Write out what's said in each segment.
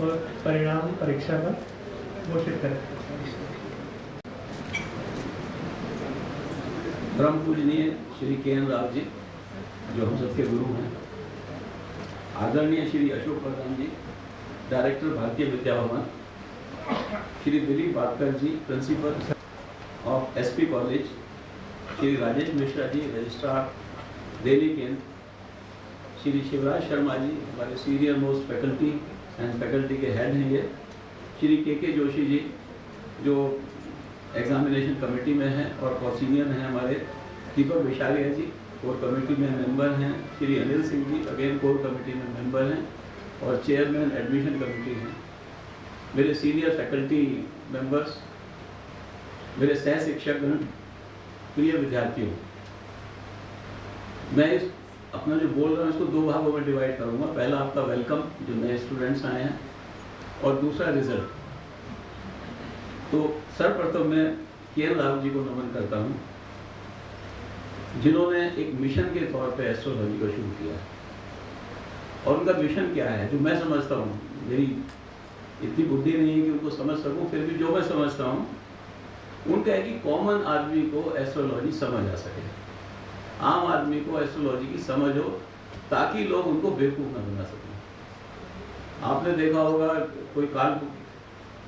और परिणाम परीक्षा का घोषित करें। परम पूजनीय श्री के.एन. राव जी, जो हम सबके गुरु हैं, आदरणीय Shri Ashok Pradhan ji, director Bharatiya Vidya Bhavan, Shri Dilip Badkar ji, principal of SP college, Shri Rajesh Mishra ji, registrar Delhi Kendra, Shri Shivraj Sharma ji, हमारे senior most faculty and faculty के हेड हैं ये, श्री के जोशी जी, जो एग्जामिनेशन कमेटी में हैं और सीनियर हैं हमारे, दीपक विशालिया जी, कोर कमेटी में मेंबर हैं, Shri Anil Singh ji, again core committee में मेंबर हैं और चेयरमैन एडमिशन कमेटी हैं, मेरे सीनियर फैकल्टी मेंबर्स, मेरे सह शिक्षकगण, प्रिय विद्यार्थियों, मैं इस अपना जो बोल रहा हूँ इसको दो भागों में डिवाइड करूँगा। पहला आपका वेलकम, जो नए स्टूडेंट्स आए हैं, और दूसरा रिजल्ट। तो सर्वप्रथम मैं के.एन. राव जी को नमन करता हूँ, जिन्होंने एक मिशन के तौर पे एस्ट्रोलॉजी को शुरू किया है। और उनका मिशन क्या है, जो मैं समझता हूँ, मेरी इतनी बुद्धि नहीं है कि उनको समझ सकूँ, फिर भी जो मैं समझता हूँ उनका है कि कॉमन आदमी को एस्ट्रोलॉजी समझ आ सके, आम आदमी को एस्ट्रोलॉजी की समझ हो, ताकि लोग उनको बेवकूफ़ न बना सकें। आपने देखा होगा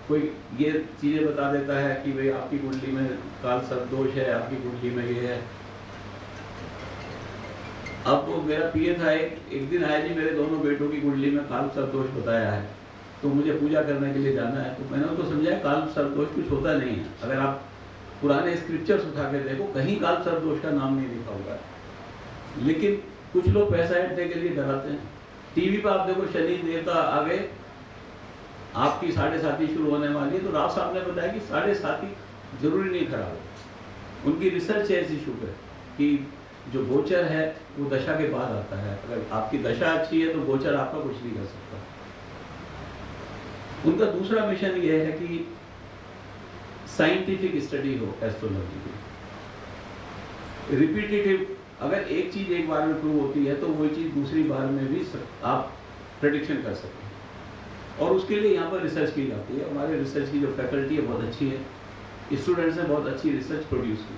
कोई ये चीज़ें बता देता है कि भाई आपकी कुंडली में काल सर्प दोष है, आपकी कुंडली में ये है। अब तो मेरा पीए था, एक दिन आया जी, मेरे दोनों बेटों की कुंडली में काल सर्प दोष बताया है, तो मुझे पूजा करने के लिए जाना है। तो मैंने उनको समझाया काल सर्प दोष कुछ होता नहीं है। अगर आप पुराने स्क्रिप्चर्स उठा के देखो, कहीं काल सर्प दोष का नाम नहीं लिखा हुआ है। लेकिन कुछ लोग पैसा ऐंठने के लिए डराते हैं। टीवी पर आप देखो, शनि देवता आ गए, आपकी 7:30 शुरू होने वाली है, तो राव साहब ने बताया कि 7:30 जरूरी नहीं खराब हो। उनकी रिसर्च ऐसी शुरू है कि जो गोचर है वो दशा के बाद आता है। अगर आपकी दशा अच्छी है तो गोचर आपका कुछ नहीं कर सकता। उनका दूसरा मिशन ये है कि साइंटिफिक स्टडी हो एस्ट्रोलॉजी की, रिपीटेटिव। अगर एक चीज एक बार में प्रूव होती है तो वही चीज दूसरी बार में भी आप प्रेडिक्शन कर सकते हैं। और उसके लिए यहाँ पर रिसर्च की जाती है। हमारे रिसर्च की जो फैकल्टी है बहुत अच्छी है, स्टूडेंट्स ने बहुत अच्छी रिसर्च प्रोड्यूस की।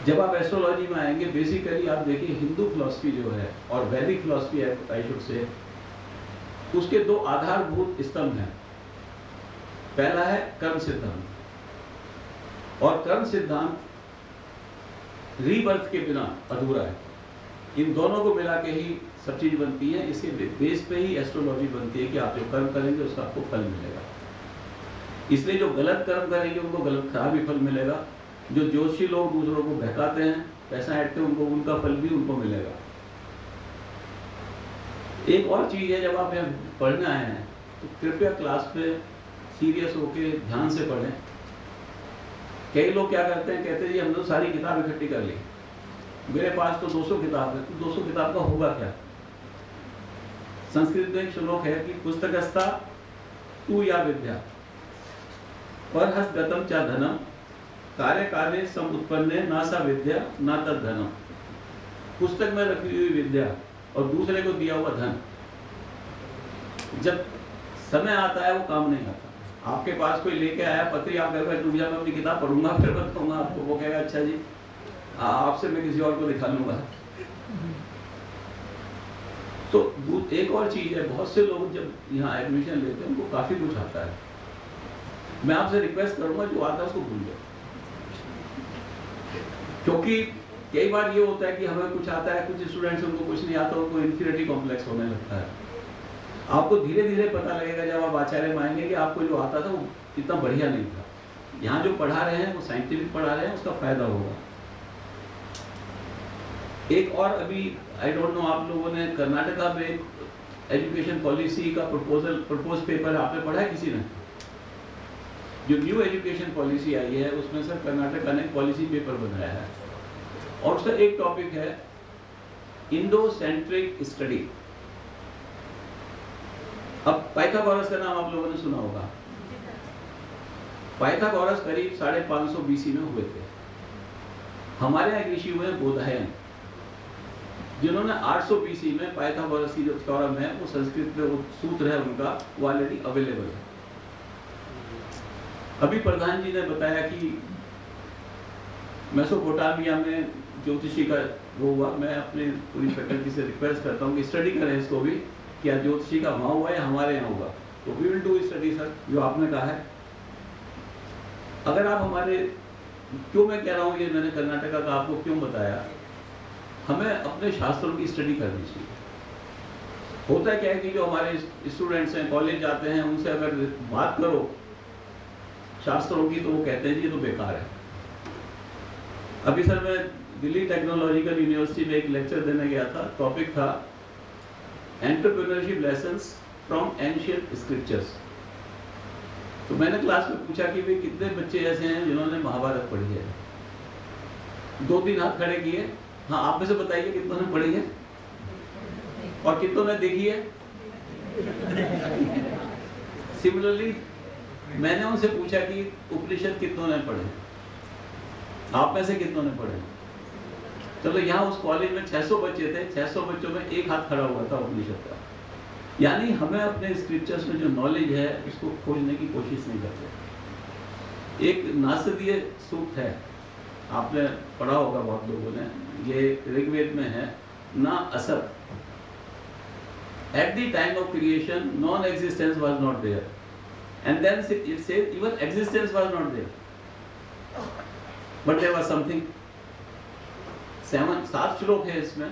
जब आप एस्ट्रोलॉजी में आएंगे, बेसिकली आप देखिए हिंदू फिलॉसफी जो है और वैदिक फिलॉसफी आई शुड से, उसके दो आधारभूत स्तंभ हैं। पहला है कर्म सिद्धांत, और कर्म सिद्धांत रीबर्थ के बिना अधूरा है। इन दोनों को मिला के ही सब चीज बनती है। इसके बेस पे ही एस्ट्रोलॉजी बनती है कि आप जो कर्म करेंगे उसका आपको फल मिलेगा। इसलिए जो गलत कर्म करेंगे उनको गलत खराब ही फल मिलेगा। जो ज्योतिषी लोग दूसरों को बहकाते हैं, पैसा ऐंठते हैं, उनको उनका फल भी उनको मिलेगा। एक और चीज है, जब आप यहाँ पढ़ने आए हैं तो कृपया क्लास पे सीरियस होके ध्यान से पढ़ें। कई लोग क्या करते हैं, कहते हैं जी हमने तो सारी किताब इकट्ठी कर ली, मेरे पास तो 200 किताब है। तो 200 किताब का होगा क्या? संस्कृत में एक श्लोक है कि पुस्तकस्था तू या विद्या पर हस्तगतम चा धनम कार्य काले समुत्पन्ने ना सा विद्या ना तद धनम। पुस्तक में रखी हुई विद्या और दूसरे को दिया हुआ धन, जब समय आता है वो काम नहीं आता। आपके पास कोई लेके आया पत्री, आप कहेगा रुक जा मैं अपनी किताब पढ़ूंगा फिर बताऊंगा आपको, वो कहेगा अच्छा जी आपसे मैं किसी और को दिखा लूंगा। तो एक और चीज है, बहुत से लोग जब यहाँ एडमिशन लेते हैं उनको काफी कुछ आता है। मैं आपसे रिक्वेस्ट करूंगा जो आता है उसको भूल जाओ, क्योंकि कई बार ये होता है कि हमें कुछ आता है, कुछ स्टूडेंट्स उनको कुछ नहीं आता, उनको इन्फीरियरिटी कॉम्प्लेक्स होने लगता है। आपको धीरे धीरे पता लगेगा जब आप आचार्य में आएंगे कि आपको जो आता था वो इतना बढ़िया नहीं था। यहाँ जो पढ़ा रहे हैं वो साइंटिफिक पढ़ा रहे हैं, उसका फायदा होगा। एक और अभी आई डोंट नो, आप लोगों ने कर्नाटका में एजुकेशन पॉलिसी का प्रपोज पेपर आपने पढ़ा है किसी ने? जो न्यू एजुकेशन पॉलिसी आई है उसमें सर कर्नाटका ने पॉलिसी पेपर बनाया है और उसका एक टॉपिक है इंडो सेंट्रिक स्टडी। अब पाइथागोरस का नाम आप लोगों ने सुना होगा। पाइथागोरस करीब 550 BC में हुए थे। हमारे यहाँ एक ऋषि हुए बोधायन, जिन्होंने 800 BC में पाइथागोरस की जो थ्योरम है, वो संस्कृत में वो सूत्र है उनका, वो ऑलरेडी अवेलेबल है। अभी प्रधान जी ने बताया कि मेसोपोटामिया में ज्योतिषी का वो हुआ। मैं अपनी पूरी फैकल्टी से रिक्वेस्ट करता हूँ कि स्टडी करें इसको भी, क्या ज्योतिषी का वहाँ हुआ है हमारे यहाँ होगा। तो we will do study sir, जो आपने कहा है। अगर आप हमारे, क्यों मैं कह रहा हूँ ये मैंने कर्नाटका का आपको क्यों बताया, हमें अपने शास्त्रों की स्टडी करनी चाहिए। होता क्या है कि जो हमारे स्टूडेंट्स हैं, कॉलेज जाते हैं, उनसे अगर बात करो शास्त्रों की तो वो कहते हैं जी ये तो बेकार है। अभी सर मैं दिल्ली टेक्नोलॉजिकल यूनिवर्सिटी में एक लेक्चर देने गया था, टॉपिक था entrepreneurship lessons from ancient scriptures. तो मैंने क्लास में पूछा कि भाई कितने बच्चे ऐसे हैं जिन्होंने महाभारत पढ़ी है। 2-3 हाथ खड़े किए। हाँ, आप में से बताइए कितनों ने पढ़ी है और कितनों ने देखी है। सिमिलरली मैंने उनसे पूछा कि उपनिषद कितनों ने पढ़े, आप में से कितनों ने पढ़े। चलो यहाँ उस कॉलेज में 600 बच्चे थे, 600 बच्चों में एक हाथ खड़ा हुआ था उपनिषद का। यानी हमें अपने स्क्रिप्चर्स में जो नॉलेज है उसको खोजने की कोशिश नहीं करते। एक नासदीय सूक्त है, आपने पढ़ा होगा बहुत लोगों ने, ये ऋग्वेद में है, ना असत। At the time of creation, non-existence was not there, and then it says even existence was not there, but there was something. 7 श्लोक है इसमें,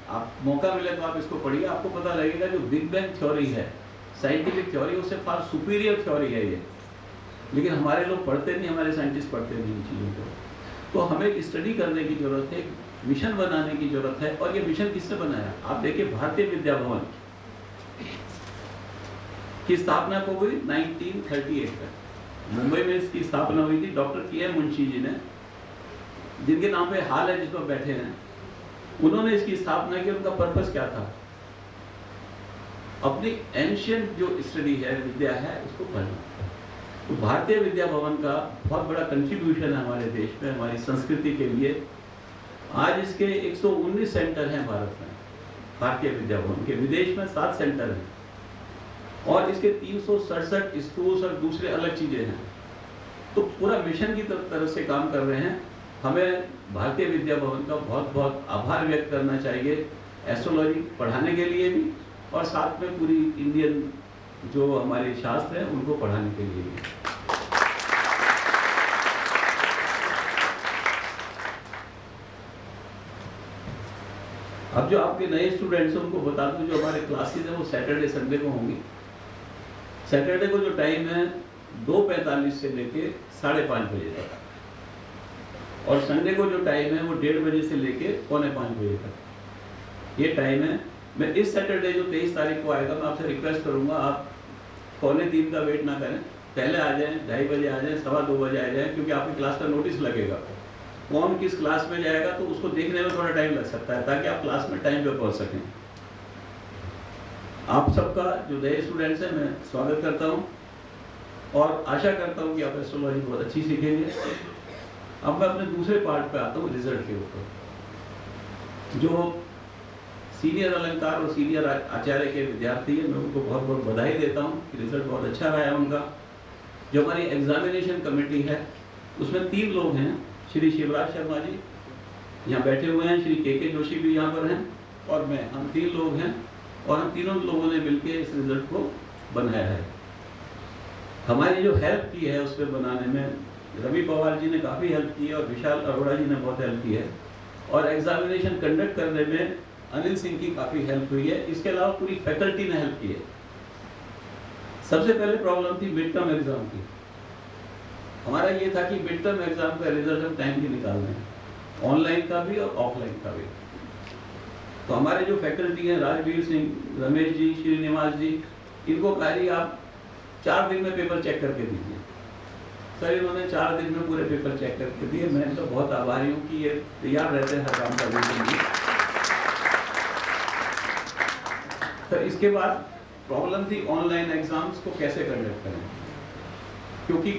आप मौका मिले तो आप इसको पढ़िए, आपको पता लगेगा जो बिग बैंग थ्योरी है, साइंटिफिक थ्योरी, उससे फार सुपीरियर थ्योरी है ये। लेकिन हमारे लोग पढ़ते नहीं, हमारे साइंटिस्ट पढ़ते नहीं इन चीज़ों को। तो हमें स्टडी करने की जरूरत है, मिशन बनाने की जरूरत है। और ये मिशन किसने बनाया? आप देखिए, भारतीय विद्या भवन की स्थापना को हुई 1938 में। मुंबई में इसकी स्थापना हुई थी डॉक्टर के.एम. मुंशी जी ने, जिनके नाम पे हाल है जिस पर बैठे हैं। उन्होंने इसकी स्थापना की। उनका पर्पस क्या था? अपनी एंशिएंट जो स्टडी है, विद्या है, उसको पढ़ना। तो भारतीय विद्या भवन का बहुत बड़ा कंट्रीब्यूशन है हमारे देश में, हमारी संस्कृति के लिए। आज इसके 119 सेंटर हैं भारत में, भारतीय विद्या भवन के। विदेश में 7 सेंटर हैं और इसके 367 स्कूल्स और दूसरे अलग चीज़ें हैं। तो पूरा मिशन की तरफ से काम कर रहे हैं। हमें भारतीय विद्या भवन का बहुत बहुत आभार व्यक्त करना चाहिए, एस्ट्रोलॉजी पढ़ाने के लिए भी और साथ में पूरी इंडियन जो हमारे शास्त्र हैं उनको पढ़ाने के लिए भी। अब जो आपके नए स्टूडेंट्स हैं उनको बता दूं, जो हमारे क्लासेस हैं वो सैटरडे संडे को होंगी। सैटरडे को जो टाइम है 2:45 से लेके 5:30 बजे तक, और संडे को जो टाइम है वो 1:30 बजे से लेके 4:45 बजे तक ये टाइम है। मैं इस सैटरडे जो 23 तारीख को आएगा, मैं आपसे रिक्वेस्ट करूंगा आप 2:45 का वेट ना करें, पहले आ जाएं, 2:30 बजे आ जाएं, 2:15 बजे आ जाएं, क्योंकि आपकी क्लास का नोटिस लगेगा। कौन किस क्लास में जाएगा तो उसको देखने में थोड़ा टाइम लग सकता है, ताकि आप क्लास में टाइम पे पहुंच सकें। आप सबका जो नए स्टूडेंट्स हैं मैं स्वागत करता हूं और आशा करता हूं कि आप एस्ट्रोलॉजी बहुत अच्छी सीखेंगे। अब मैं अपने दूसरे पार्ट पे आता हूं, रिजल्ट के ऊपर। जो सीनियर अलंकार और सीनियर आचार्य के विद्यार्थी हैं, मैं उनको बहुत बहुत बधाई देता हूं कि रिजल्ट बहुत अच्छा रहा है उनका। जो हमारी एग्जामिनेशन कमेटी है उसमें 3 लोग हैं, श्री शिवराज शर्मा जी यहाँ बैठे हुए हैं, श्री के जोशी भी यहाँ पर हैं और मैं, हम 3 लोग हैं और हम तीनों लोगों ने मिलकर इस रिजल्ट को बनाया है। हमारी जो हेल्प की है उसमें बनाने में रवि पवार जी ने काफ़ी हेल्प की है और विशाल अरोड़ा जी ने बहुत हेल्प की है, और एग्जामिनेशन कंडक्ट करने में अनिल सिंह की काफ़ी हेल्प हुई है। इसके अलावा पूरी फैकल्टी ने हेल्प की है। सबसे पहले प्रॉब्लम थी मिड टर्म एग्जाम की। हमारा ये था कि मिड टर्म एग्जाम का रिजल्ट हम टाइम की निकालना है, ऑनलाइन का भी और ऑफलाइन का भी। तो हमारे जो फैकल्टी हैं, राजवीर सिंह, रमेश जी, श्रीनिवास जी, इनको कहा जी आप 4 दिन में पेपर चेक करके दीजिए। सर इन्होंने 4 दिन में पूरे पेपर चेक करके दिए। मैं तो बहुत आभारी हूँ कि ये तैयार रहते हैं हर काम करने के लिए। तो इसके बाद प्रॉब्लम थी ऑनलाइन एग्जाम्स को कैसे कंडक्ट करें, क्योंकि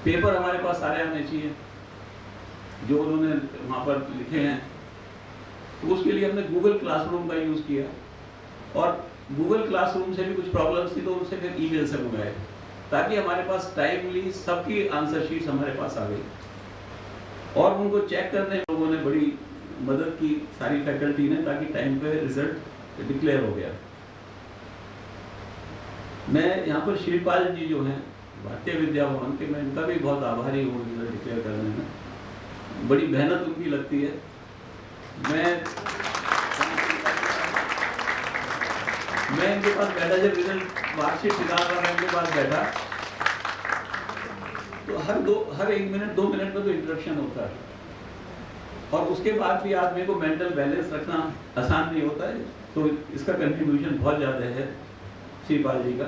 पेपर हमारे पास सारे आने चाहिए जो उन्होंने वहाँ पर लिखे हैं। तो उसके लिए हमने गूगल क्लासरूम का यूज़ किया, और गूगल क्लासरूम से भी कुछ प्रॉब्लम्स थी तो उनसे फिर ईमेल से मंगाए, ताकि हमारे पास टाइमली सबकी आंसर शीट्स हमारे पास आ गई, और उनको चेक करने लोगों ने बड़ी मदद की, सारी फैकल्टी ने, ताकि टाइम पे रिजल्ट डिक्लेयर हो गया। मैं यहाँ पर शिवपाल जी जो हैं भारतीय विद्या भवन के, मैं इनका भी बहुत आभारी हूँ रिजल्ट डिक्लेयर करने में, बड़ी मेहनत उनकी लगती है। मैं इनके पास बैठा, जब रिजल्ट मार्कशीट निकाल रहा था इनके पास बैठा, तो हर 1 मिनट 2 मिनट में तो इंट्रोडक्शन होता है, और उसके बाद भी आदमी को मेंटल बैलेंस रखना आसान नहीं होता है, तो इसका कंट्रीब्यूशन बहुत ज़्यादा है शिवपाल जी का।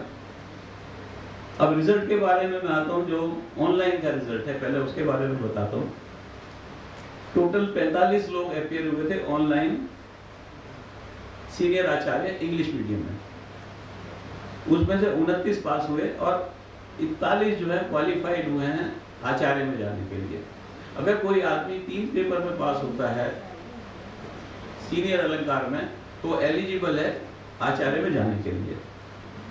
अब रिजल्ट के बारे में मैं आता हूँ, जो ऑनलाइन का रिजल्ट है, पहले उसके बारे में बताता हूँ। टोटल 45 लोग अपीयर हुए थे ऑनलाइन, सीनियर आचार्य इंग्लिश मीडियम में, उसमें से 29 पास हुए और 41 जो है क्वालिफाइड हुए हैं आचार्य में जाने के लिए। अगर कोई आदमी 3 पेपर में पास होता है सीनियर अलंकार में, तो एलिजिबल है आचार्य में जाने के लिए।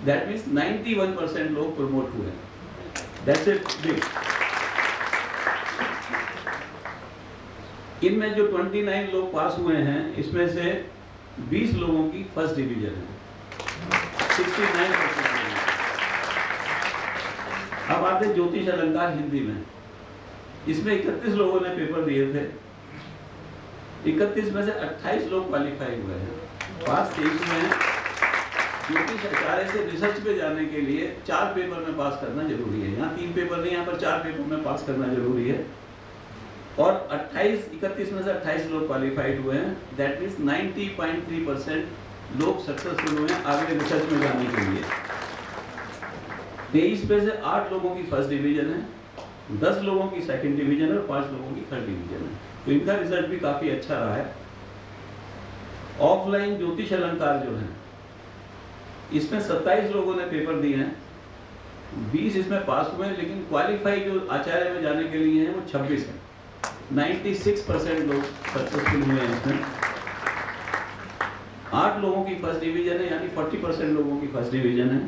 दैट मीन्स 91% लोग प्रमोट हुए। That's it big. इनमें जो 29 लोग पास हुए हैं, इसमें से 20 लोगों की फर्स्ट डिवीजन है, 69%। अब आते ज्योतिष अलंकार हिंदी में, इसमें 31 लोगों ने पेपर दिए थे। 31 में से 28 लोग क्वालिफाई हुए हैं, पास 23 में हैं। ज्योतिष आचार्य से रिसर्च पे जाने के लिए 4 पेपर में पास करना जरूरी है। यहाँ 3 पेपर नहीं, यहाँ पर 4 पेपर में पास करना जरूरी है। और 31 में से 28 लोग क्वालिफाइड हुए हैं। दैट मीन्स 90.3% लोग सक्सेसफुल हुए हैं आगे रिसर्च में जाने के लिए। 23 में से 8 लोगों की फर्स्ट डिवीजन है, 10 लोगों की सेकंड डिवीजन है और 5 लोगों की थर्ड डिवीजन है। तो इनका रिजल्ट भी काफ़ी अच्छा रहा है। ऑफलाइन ज्योतिष अलंकार जो है, इसमें 27 लोगों ने पेपर दिए हैं, 20 इसमें पास हुए हैं, लेकिन क्वालिफाई जो आचार्य में जाने के लिए हैं वो 26 है। 96% लोग सक्सेसफुल हुए हैं इसमें। 8 लोगों की फर्स्ट डिवीजन है, यानी 40% लोगों की फर्स्ट डिवीजन है,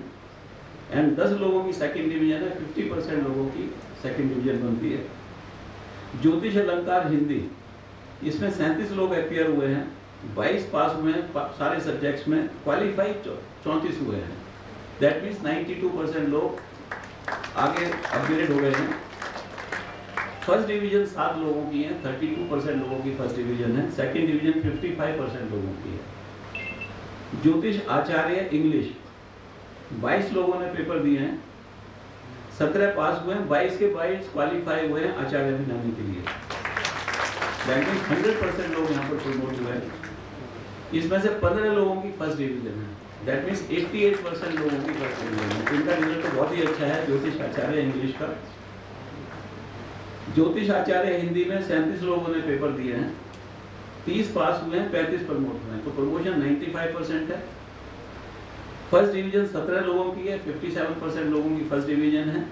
एंड 10 लोगों की सेकंड डिवीजन है, 50% लोगों की सेकंड डिवीजन बनती है। ज्योतिष अलंकार हिंदी, इसमें 37 लोग अपीयर हुए हैं, 22 पास हुए हैं सारे सब्जेक्ट्स में, क्वालिफाई 34 हुए हैं। दैट मीन्स 92% लोग आगे अपग्रेड हो गए हैं। फर्स्ट डिवीजन 7 लोगों की है, 32% लोगों की फर्स्ट डिवीजन है, सेकंड डिवीजन 55% लोगों की है। ज्योतिष आचार्य इंग्लिश, 22 लोगों ने पेपर दिए हैं, 17 पास हुए हैं, 22 के 22 क्वालिफाई हुए हैं आचार्य में जाने के लिए। दैट मीन्स 100% लोग यहाँ पर प्रमोट हुए हैं। इसमें से 15 लोगों की फर्स्ट डिवीजन है, दैट मीन्स 88% लोगों की फर्स्ट डिवीजन है। इनका रिजल्ट तो बहुत ही अच्छा है ज्योतिष आचार्य इंग्लिश का। ज्योतिष आचार्य हिंदी में 37 लोगों ने पेपर दिए हैं, 30 पास हुए हैं, 35 प्रमोट हुए हैं, तो प्रमोशन 95% है। फर्स्ट डिवीजन 17 लोगों की है, 57% लोगों की फर्स्ट डिवीजन है।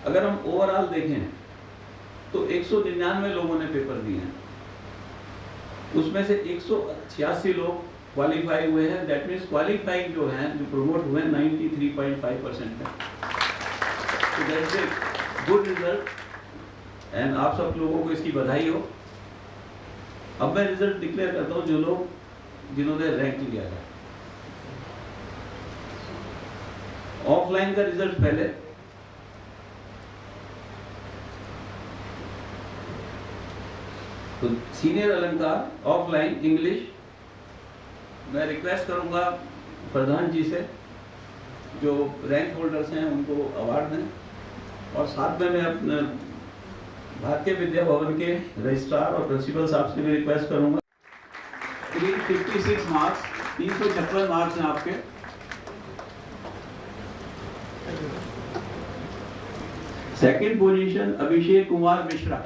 अगर हम ओवरऑल देखें तो 199 लोगों ने पेपर दिए हैं, उसमें से 186 लोग क्वालिफाई हुए हैं। दैट मीन्स क्वालिफाइंग जो हैं, जो प्रमोट हुए हैं, 93.5% है। तो that's a good result and आप सब लोगों को इसकी बधाई हो। अब मैं रिजल्ट डिक्लेयर करता हूँ, जो लोग जिन्होंने रैंक लिया है। ऑफलाइन का रिजल्ट पहले, तो सीनियर अलंकार ऑफलाइन इंग्लिश, मैं रिक्वेस्ट करूंगा प्रधान जी से, जो रैंक होल्डर्स हैं उनको अवार्ड दें, और साथ में मैं अपने भारतीय विद्या भवन के रजिस्ट्रार और प्रिंसिपल साहब से भी रिक्वेस्ट करूंगा। 356 मार्क्स, 356 मार्क्स हैं आपके। Second position Abhishek Kumar Mishra,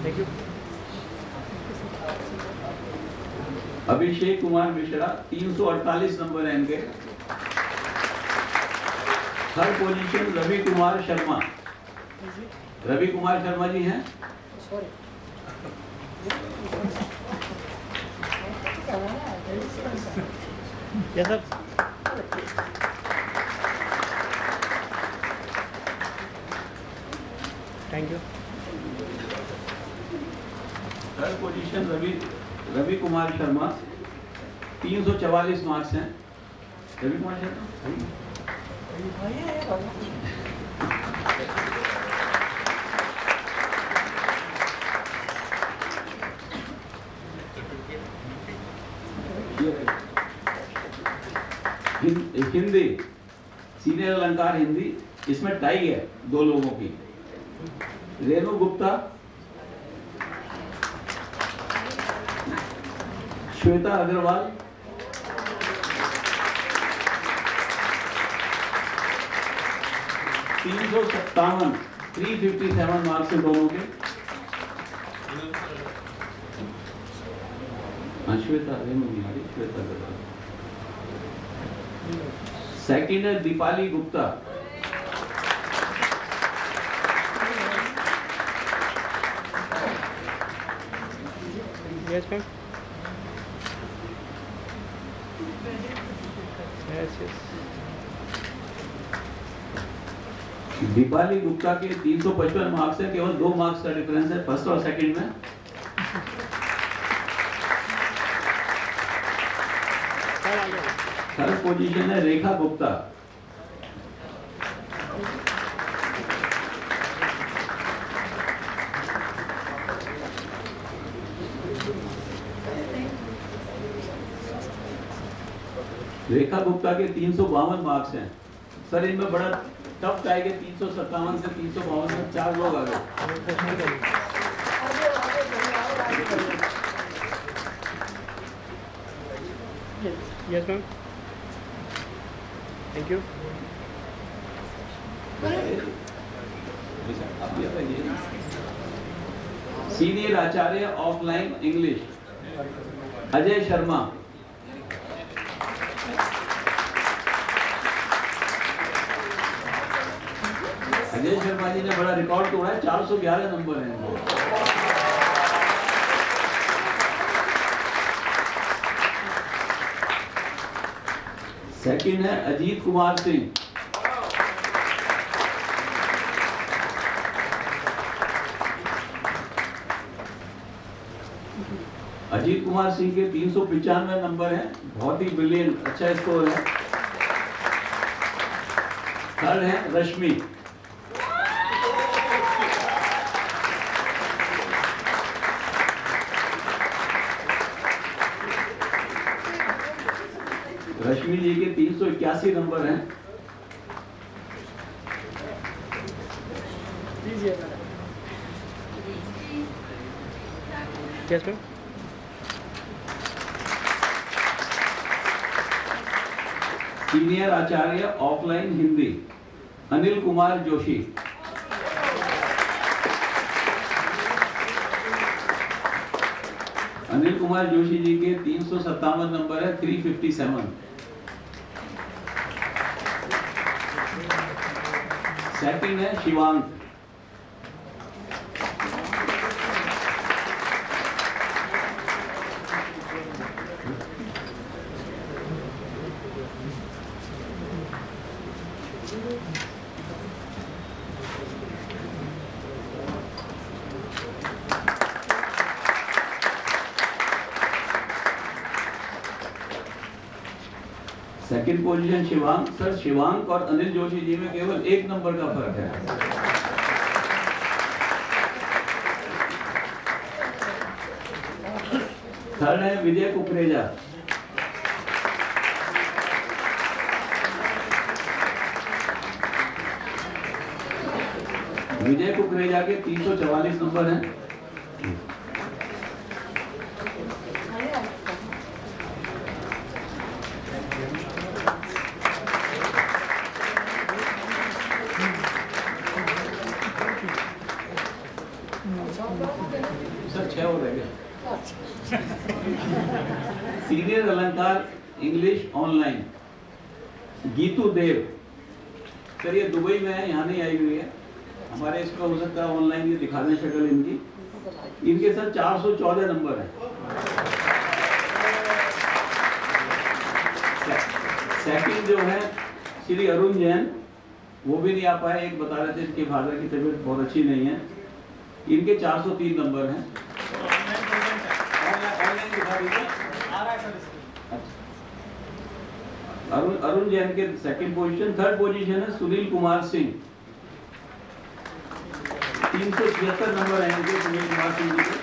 thank you. Abhishek Kumar Mishra 348 number है इनके। Third position Ravi Kumar Sharma. रवि कुमार शर्मा जी हैं। Yes sir. Thank you. Third position Ravi Kumar Sharma 344 marks हैं। रवि कुमार शर्मा हिंदी, सीनियर अलंकार हिंदी, इसमें टाई है दो लोगों की। रेणु गुप्ता, श्वेता अग्रवाल, $357 357 मार्क्स हैं दोनों के। श्वेता रेणु बिहारी, श्वेता अग्रवाल। सेकंड है Deepali Gupta. Yes ma'am. Yes yes. Deepali Gupta के 355 मार्क्स है, केवल 2 मार्क्स का डिफरेंस है फर्स्ट और सेकंड में। थर्ड पोजीशन है रेखा गुप्ता। रेखा गुप्ता के 352 मार्क्स हैं। सर इनमें बड़ा टफ टाई के 357 से 352 में 4 लोग आ गए। Yes ma'am. Thank you. Senior Acharya offline English Ajay Sharma. Ajay Sharma ji ने बड़ा रिकॉर्ड तोड़ा है, 411 नंबर हैं इनको। सेकंड है अजीत कुमार सिंह। अजीत कुमार सिंह के 395 नंबर हैं, बहुत ही ब्रिलियंट, अच्छा स्कोर है। थर्ड है रश्मि। रश्मि जी के 381 नंबर हैं। Yes ma'am. Senior Acharya offline Hindi Anil Kumar Joshi. Anil Kumar Joshi ji के 357 नंबर है, 357। सेकंड है Shivang. Second position Shivang. Sir Shivang और अनिल जोशी जी में केवल 1 नंबर का फर्क है। थर्ड है विजय कुकरेजा। विजय कुकरेजा के 344 नंबर हैं। सर 6 हो रह गया। सीनियर अलंकार इंग्लिश ऑनलाइन गीतू देव। सर ये दुबई में है, यहाँ नहीं आई हुई है, हमारे इसमें हो सकता है ऑनलाइन ये दिखा दें शक्ल इनकी। इनके साथ 414 नंबर है। सेकंड जो है श्री अरुण जैन, वो भी नहीं आ पाए। एक बता रहे थे इनके फादर की तबीयत बहुत अच्छी नहीं है। इनके 403 नंबर हैं। ऑनलाइन दिखा दीजिए। अरुण जैन के सेकंड पोजीशन। थर्ड पोजीशन है सुनील कुमार सिंह, 376 नंबर है इनके, सुनील कुमार सिंह जी के।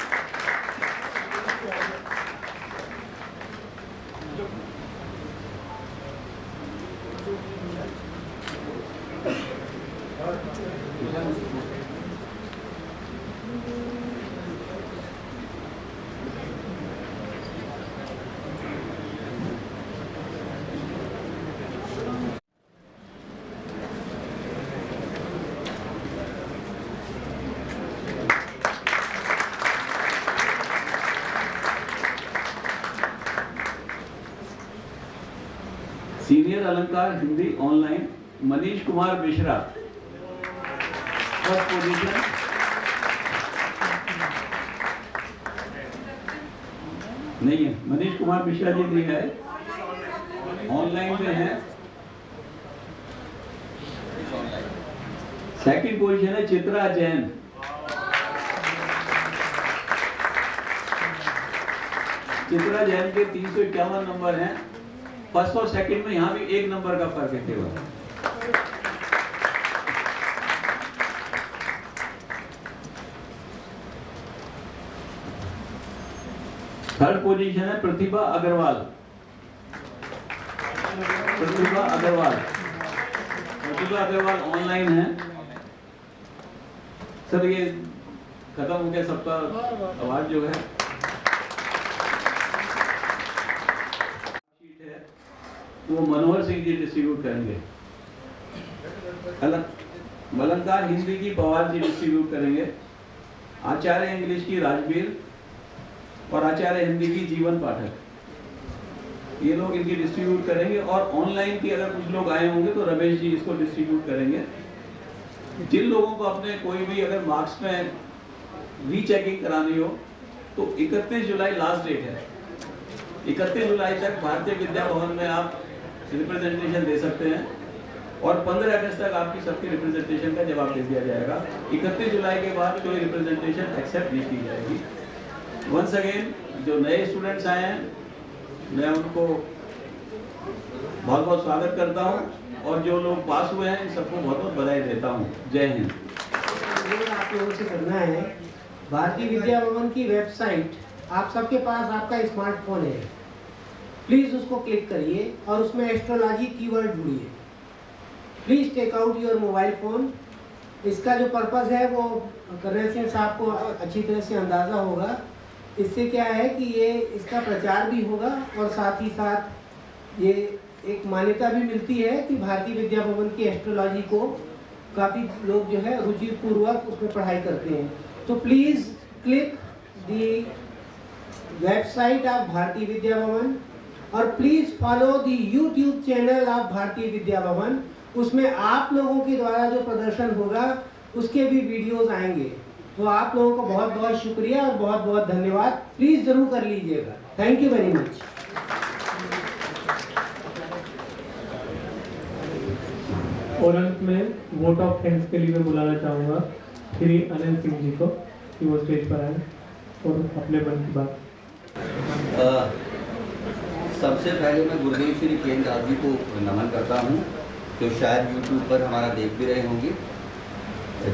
Senior Alankar Hindi online Manish Kumar Mishra, first position. नहीं है, मनीष कुमार मिश्रा जी नहीं है, ऑनलाइन में है। सेकंड पोजीशन है चित्रा जैन। चित्रा जैन के 351 नंबर हैं। फर्स्ट और सेकंड में यहाँ भी 1 नंबर का फर्क है केवल। थर्ड पोजीशन है प्रतिभा अग्रवाल। प्रतिभा अग्रवाल ऑनलाइन है। सर ये खत्म हो गया सबका अवार्ड जो है। वो मनोहर सिंह जी डिस्ट्रीब्यूट करेंगे। अलंकार हिंदी की पवार जी डिस्ट्रीब्यूट करेंगे। आचार्य इंग्लिश की राजवीर और आचार्य हिंदी की जीवन पाठक, ये लोग इनकी डिस्ट्रीब्यूट करेंगे। और ऑनलाइन की अगर कुछ लोग आए होंगे तो रमेश जी इसको डिस्ट्रीब्यूट करेंगे। जिन लोगों को अपने कोई भी अगर मार्क्स में रीचेकिंग करानी हो तो 31 जुलाई लास्ट डेट है। 31 जुलाई तक भारतीय विद्या भवन में आप रिप्रेजेंटेशन दे सकते हैं और 15 अगस्त तक आपकी सबकी रिप्रेजेंटेशन का जवाब दे दिया जाएगा। 31 जुलाई के बाद कोई रिप्रेजेंटेशन एक्सेप्ट नहीं की जाएगी। वंस अगेन जो नए स्टूडेंट्स आए हैं मैं उनको बहुत बहुत स्वागत करता हूं और जो लोग पास हुए हैं सबको बहुत बहुत बधाई देता हूं। जय हिंद। आप लोगों से करना है, भारतीय विद्या भवन की वेबसाइट आप सबके पास आपका स्मार्टफोन है, प्लीज़ उसको क्लिक करिए और उसमें एस्ट्रोलॉजी कीवर्ड ढूंढिए। Please take out your mobile phone. इसका जो पर्पज़ है वो करण सिंह साहब को अच्छी तरह से अंदाज़ा होगा। इससे क्या है कि ये इसका प्रचार भी होगा और साथ ही साथ ये एक मान्यता भी मिलती है कि भारतीय विद्या भवन की एस्ट्रोलॉजी को काफ़ी लोग जो है रुचिपूर्वक उसमें पढ़ाई करते हैं। तो please click the website of भारतीय विद्या भवन और please follow the YouTube channel of भारतीय विद्या भवन। उसमें आप लोगों के द्वारा जो प्रदर्शन होगा उसके भी वीडियोस आएंगे। तो आप लोगों को बहुत बहुत शुक्रिया और बहुत बहुत धन्यवाद। प्लीज़ ज़रूर कर लीजिएगा। Thank you very much. और अंत में वोट ऑफ थैंक्स के लिए मैं बुलाना चाहूँगा श्री अनंत सिंह जी को कि वो स्टेज पर आए और अपने मन की बात। सबसे पहले मैं गुरुदेव श्री केन दास जी को नमन करता हूँ, जो शायद यूट्यूब पर हमारा देख भी रहे होंगे,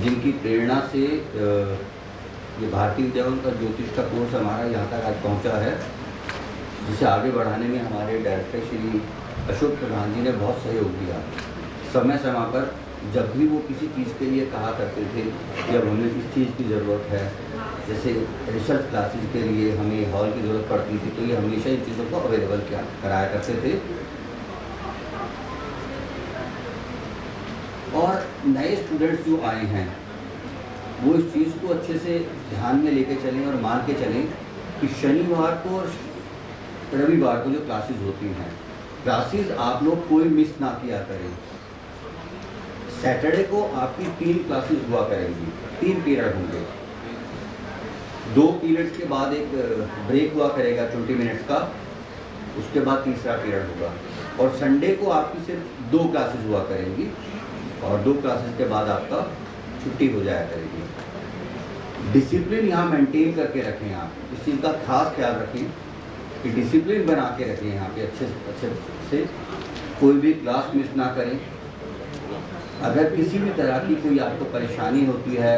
जिनकी प्रेरणा से ये भारतीय विद्या भवन का ज्योतिष का कोर्स हमारा यहाँ तक आज पहुँचा है, जिसे आगे बढ़ाने में हमारे डायरेक्टर श्री अशोक प्रधान जी ने बहुत सहयोग दिया। समय समय पर जब भी वो किसी चीज़ के लिए कहा करते थे कि अब हमें इस चीज़ की ज़रूरत है, जैसे रिसर्च क्लासेस के लिए हमें हॉल की ज़रूरत पड़ती थी, तो ये हमेशा इन चीज़ों को अवेलेबल कराया करते थे। और नए स्टूडेंट्स जो आए हैं वो इस चीज़ को अच्छे से ध्यान में लेके चलें और मान के चलें कि शनिवार को और रविवार को जो क्लासेस होती हैं, क्लासेस आप लोग कोई मिस ना किया करें। सैटरडे को आपकी 3 क्लासेस हुआ करेंगी, 3 पीरियड होंगे। 2 पीरियड्स के बाद एक ब्रेक हुआ करेगा 20 मिनट्स का, उसके बाद तीसरा पीरियड होगा। और संडे को आपकी सिर्फ 2 क्लासेस हुआ करेंगी और 2 क्लासेस के बाद आपका छुट्टी हो जाया करेगी। डिसिप्लिन यहाँ मेंटेन करके रखें आप, इस चीज़ का खास ख्याल रखें कि डिसिप्लिन बना के रखें यहाँ पे अच्छे से, कोई भी क्लास मिस ना करें। अगर किसी भी तरह की कोई आपको परेशानी होती है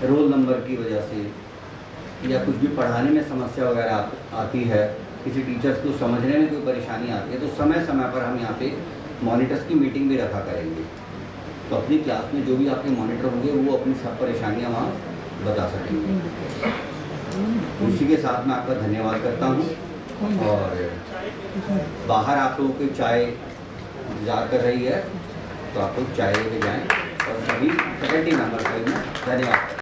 रोल नंबर की वजह से या कुछ भी पढ़ाने में समस्या वगैरह आती है, किसी टीचर्स को समझने में कोई परेशानी आती है, तो समय समय पर हम यहाँ पे मॉनिटर्स की मीटिंग भी रखा करेंगे। तो अपनी क्लास में जो भी आपके मॉनिटर होंगे वो अपनी सब परेशानियाँ वहाँ बता सकेंगे। इसी के साथ मैं आपका धन्यवाद करता हूँ और बाहर आप लोगों की चाय इंतजार कर रही है, तो आप लोग चाय लेके जाएँ और सभी फैकल्टी मेंबर्स को धन्यवाद।